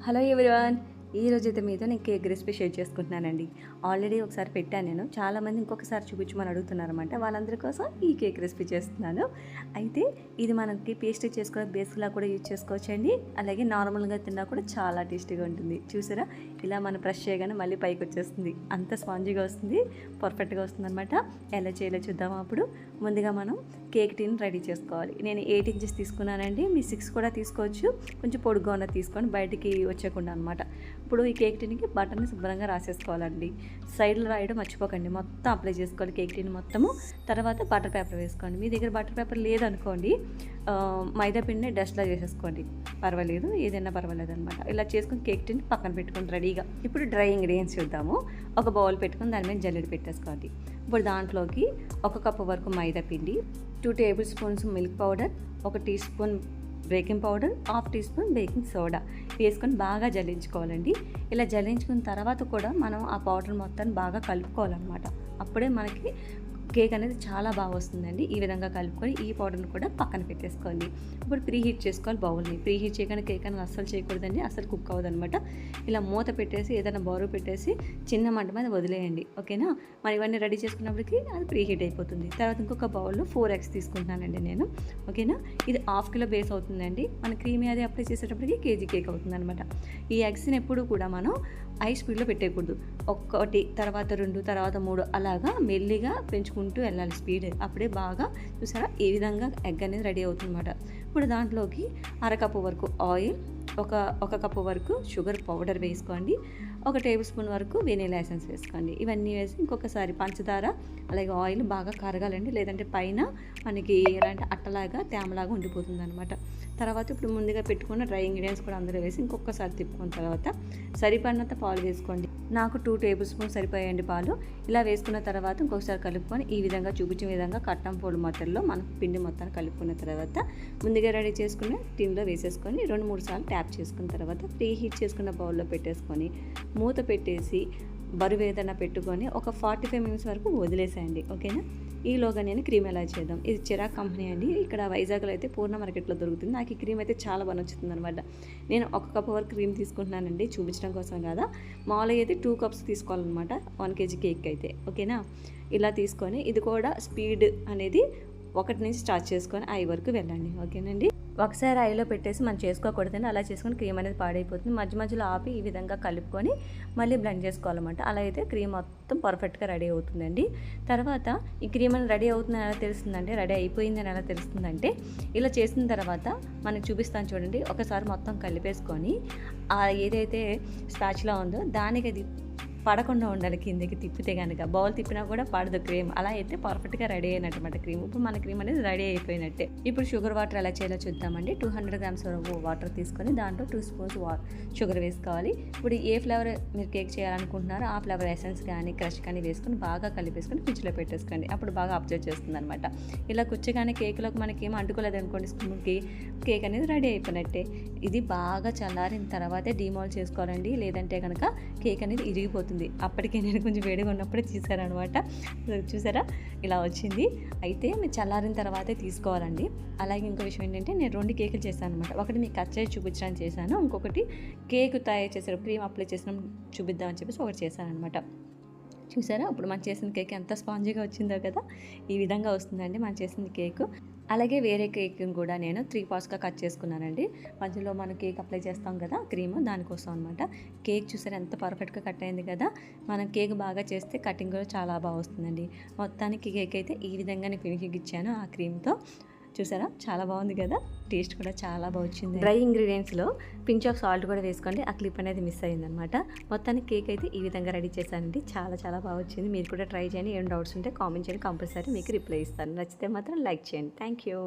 Hello everyone, ఈరోజైతే మీతో నేను కేక్ రెసిపీ షేర్ చేసుకుంటున్నానండి. ఆల్రెడీ ఒకసారి పెట్టాను నేను. చాలామంది ఇంకొకసారి చూపించమని అడుగుతున్నారన్నమాట. వాళ్ళందరి కోసం ఈ కేక్ రెసిపీ చేస్తున్నాను. అయితే ఇది మనకి పేస్ట్రీ చేసుకునే బేస్లా కూడా యూజ్ చేసుకోవచ్చండి. అలాగే నార్మల్గా తిన్నా కూడా చాలా టేస్టీగా ఉంటుంది. చూసారా, ఇలా మనం ప్రెస్ చేయగానే మళ్ళీ పైకి వచ్చేస్తుంది. అంత స్పాంజీగా వస్తుంది, పర్ఫెక్ట్గా వస్తుంది అనమాట. ఎలా చేయాలో చూద్దాము. అప్పుడు ముందుగా మనం కేక్ టీని రెడీ చేసుకోవాలి. నేను 8 ఇంచెస్ తీసుకున్నానండి. మీ 6 కూడా తీసుకోవచ్చు. కొంచెం పొడుగ్గా ఉన్నది తీసుకొని బయటికి వచ్చేయకుండా అనమాట. ఇప్పుడు ఈ కేక్ టీనికి బటర్ని శుభ్రంగా రాసేసుకోవాలండి. సైడ్లో రాయడం మర్చిపోకండి. మొత్తం అప్లై చేసుకోవాలి కేక్ టీని మొత్తము. తర్వాత బటర్ పేపర్ వేసుకోండి. మీ దగ్గర బటర్ పేపర్ లేదనుకోండి, మైదా పిండిని డస్ట్లా చేసేసుకోండి, పర్వాలేదు, ఏదైనా పర్వాలేదు అనమాట. ఇలా చేసుకుని కేక్ టీని పక్కన పెట్టుకోండి రెడీగా. ఇప్పుడు డ్రై ఇంగ్రీడియంట్స్ చూద్దాము. ఒక బౌల్ పెట్టుకుని దాని మీద జల్లెడ పెట్టేసుకోండి. ఇప్పుడు దాంట్లోకి 1 కప్పు వరకు మైదా పిండి, 2 tablespoons milk powder, 1 teaspoon baking powder, 1/2 teaspoon baking soda వేసుకొని బాగా జల్లించుకోవాలండి. ఇలా జల్లించుకున్న తర్వాత కూడా మనం ఆ పౌడర్ మొత్తాన్ని బాగా కలుపుకోవాలన్నమాట. అప్పుడే మనకి కేక్ అనేది చాలా బాగా వస్తుందండి. ఈ విధంగా కలుపుకొని ఈ పౌడర్ని కూడా పక్కన పెట్టేసుకోండి. ఇప్పుడు ప్రీ హీట్ చేసుకోవాలి బౌల్ని. ప్రీ హీట్ చేయగానే కేక్ అనేది అస్సలు చేయకూడదండి, అస్సలు కుక్ అవ్వదనమాట. ఇలా మూత పెట్టేసి ఏదైనా బౌల్ పెట్టేసి చిన్న మంట మీద వదిలేయండి, ఓకేనా. మరి ఇవన్నీ రెడీ చేసుకున్నప్పటికీ అది ప్రీ హీట్ అయిపోతుంది. తర్వాత ఇంకొక బౌల్లో 4 eggs తీసుకుంటున్నానండి నేను, ఓకేనా. ఇది 1/2 కిలో బేస్ అవుతుందండి. మన క్రీమీ అది అప్లై చేసేటప్పటికి కేజీ కేక్ అవుతుంది అనమాట. ఈ ఎగ్స్ని ఎప్పుడు కూడా మనం హై స్పీడ్లో పెట్టేయకూడదు. 1 తర్వాత 2 తర్వాత 3 అలాగా మెల్లిగా పెంచుకుంటూ వెళ్ళాలి స్పీడ్. అప్పుడే బాగా చూసారా ఈ విధంగా ఎగ్ అనేది రెడీ అవుతుందన్నమాట. ఇప్పుడు దాంట్లోకి 1/2 కప్పు వరకు ఆయిల్, ఒక కప్పు వరకు షుగర్ పౌడర్ వేసుకోండి, 1 టేబుల్ స్పూన్ వరకు వెనీలా ఎసెన్స్ వేసుకోండి. ఇవన్నీ వేసి ఇంకొకసారి పంచదార అలాగే ఆయిల్ బాగా కరగాలండి, లేదంటే పైన మనకి ఎలాంటి అట్టలాగా తేమలాగా ఉండిపోతుంది అనమాట. తర్వాత ఇప్పుడు ముందుగా పెట్టుకున్న డ్రై ఇంగ్రీడియంట్స్ కూడా అందరూ వేసి ఇంకొకసారి తిప్పుకున్న తర్వాత సరిపడినంత పాలు వేసుకోండి. నాకు 2 టేబుల్ స్పూన్ సరిపోయాయండి పాలు. ఇలా వేసుకున్న తర్వాత ఇంకొకసారి కలుపుకొని ఈ విధంగా చూపించిన విధంగా కట్టం పొడి మొత్తంలో మనం పిండి మొత్తాన్ని కలుపుకున్న తర్వాత ముందుగా రెడీ చేసుకున్న టిన్లో వేసేసుకొని 2-3 సార్లు ట్యాప్ చేసుకున్న తర్వాత ప్రీ హీట్ చేసుకున్న బౌల్లో పెట్టేసుకొని మూత పెట్టేసి బరువు ఏదైనా పెట్టుకొని ఒక 45 మినిట్స్ వరకు వదిలేసేయండి, ఓకేనా. ఈలోగా నేను క్రీమ్ ఎలా చేద్దాం. ఇది చిరాక్ కంపెనీ అండి. ఇక్కడ వైజాగ్లో అయితే పూర్ణ మార్కెట్లో దొరుకుతుంది. నాకు ఈ క్రీమ్ అయితే చాలా బాగా నచ్చుతుంది అనమాట. నేను 1 కప్పు వరకు క్రీమ్ తీసుకుంటున్నానండి, చూపించడం కోసం కదా. మామూలుగా అయితే 2 కప్స్ తీసుకోవాలన్నమాట 1 కేజీ కేక్ అయితే, ఓకేనా. ఇలా తీసుకొని ఇది కూడా స్పీడ్ అనేది 1 నుంచి స్టార్ట్ చేసుకొని 5 వరకు వెళ్ళండి, ఓకేనండి. ఒకసారి ఐలో పెట్టేసి మనం చేసుకోకూడదండి. అలా చేసుకొని క్రీమ్ అనేది పాడైపోతుంది. మధ్య మధ్యలో ఆపి ఈ విధంగా కలుపుకొని మళ్ళీ బ్లెండ్ చేసుకోవాలన్నమాట. అలా అయితే క్రీమ్ మొత్తం పర్ఫెక్ట్గా రెడీ అవుతుందండి. తర్వాత ఈ క్రీమ్ అనేది రెడీ అవుతుందని ఎలా తెలుస్తుందంటే, రెడీ అయిపోయిందని ఎలా తెలుస్తుందంటే, ఇలా చేసిన తర్వాత మనకు చూపిస్తాను చూడండి. ఒకసారి మొత్తం కలిపేసుకొని ఏదైతే స్పాచ్లా ఉందో దానికి అది పడకుండా ఉండాలి. కిందకి తిప్పితే కనుక బౌల్ తిప్పినా కూడా పడదు క్రీమ్. అలా అయితే పర్ఫెక్ట్గా రెడీ అయినట్టు క్రీమ్. ఇప్పుడు మన క్రీమ్ అనేది రెడీ అయిపోయినట్టే. ఇప్పుడు షుగర్ వాటర్ ఎలా చేయాలో చూద్దామండి. 200 గ్రామ్స్ వాటర్ తీసుకొని దాంట్లో 2 స్పూన్స్ షుగర్ వేసుకోవాలి. ఇప్పుడు ఏ ఫ్లేవర్ మీరు కేక్ చేయాలనుకుంటున్నారో ఆ ఫ్లేవర్ ఎసెన్స్ కానీ క్రష్ కానీ వేసుకొని బాగా కలిపేసుకొని ఫ్రిడ్జ్లో పెట్టేసుకోండి. అప్పుడు బాగా అబ్జర్వ్ చేస్తుంది అనమాట. ఇలా కూర్చోగానే కేక్లోకి మనకి ఏం అంటుకోలేదు అనుకోండి స్పూన్కి, కేక్ అనేది రెడీ అయిపోయినట్టే. ఇది బాగా చల్లారిన తర్వాతే డీమాల్ చేసుకోవాలండి, లేదంటే కనుక కేక్ అనేది ఇరిగిపోతుంది. అప్పటికే నేను కొంచెం వేడిగా ఉన్నప్పుడే తీసారనమాట. చూసారా ఇలా వచ్చింది. అయితే మీరు చల్లారిన తర్వాతే తీసుకోవాలండి. అలాగే ఇంకో విషయం ఏంటంటే, నేను 2 కేకులు చేశాను అనమాట. ఒకటి మీకు కట్ చేసి చూపించడానికి చేశాను, ఇంకొకటి కేక్ తయారు చేసేటప్పుడు క్రీమ్ అప్లై చేసిన చూపిద్దామని చెప్పేసి ఒకటి చేశాను అనమాట. చూసారా ఇప్పుడు మనం చేసిన కేక్ ఎంత స్పాంజీగా వచ్చిందో కదా. ఈ విధంగా వస్తుందండి మనం చేసిన కేక్. అలాగే వేరే కేక్ని కూడా నేను 3 పార్ట్స్గా కట్ చేసుకున్నానండి. మధ్యలో మనం కేక్ అప్లై చేస్తాం కదా క్రీమ్, దానికోసం అనమాట. కేక్ చూసారా ఎంత పర్ఫెక్ట్గా కట్ అయింది కదా. మనం కేక్ బాగా చేస్తే కటింగ్ కూడా చాలా బాగా వస్తుందండి. మొత్తానికి కేక్ అయితే ఈ విధంగానే ఫినిషింగ్ ఇచ్చాను ఆ క్రీమ్తో. చూసారా చాలా బాగుంది కదా. టేస్ట్ కూడా చాలా బాగా వచ్చింది. డ్రై ఇంగ్రీడియంట్స్లో పించ్ ఆఫ్ సాల్ట్ కూడా వేసుకోండి. ఆ క్లిప్ అనేది మిస్ అయిందనమాట. మొత్తానికి కేక్ అయితే ఈ విధంగా రెడీ చేశానండి. చాలా చాలా బాగా వచ్చింది. మీరు కూడా ట్రై చేయండి. ఏం డౌట్స్ ఉంటే కామెంట్ చేయండి, కంపల్సరీ మీకు రిప్లై ఇస్తాను. నచ్చితే మాత్రం లైక్ చేయండి. Thank you.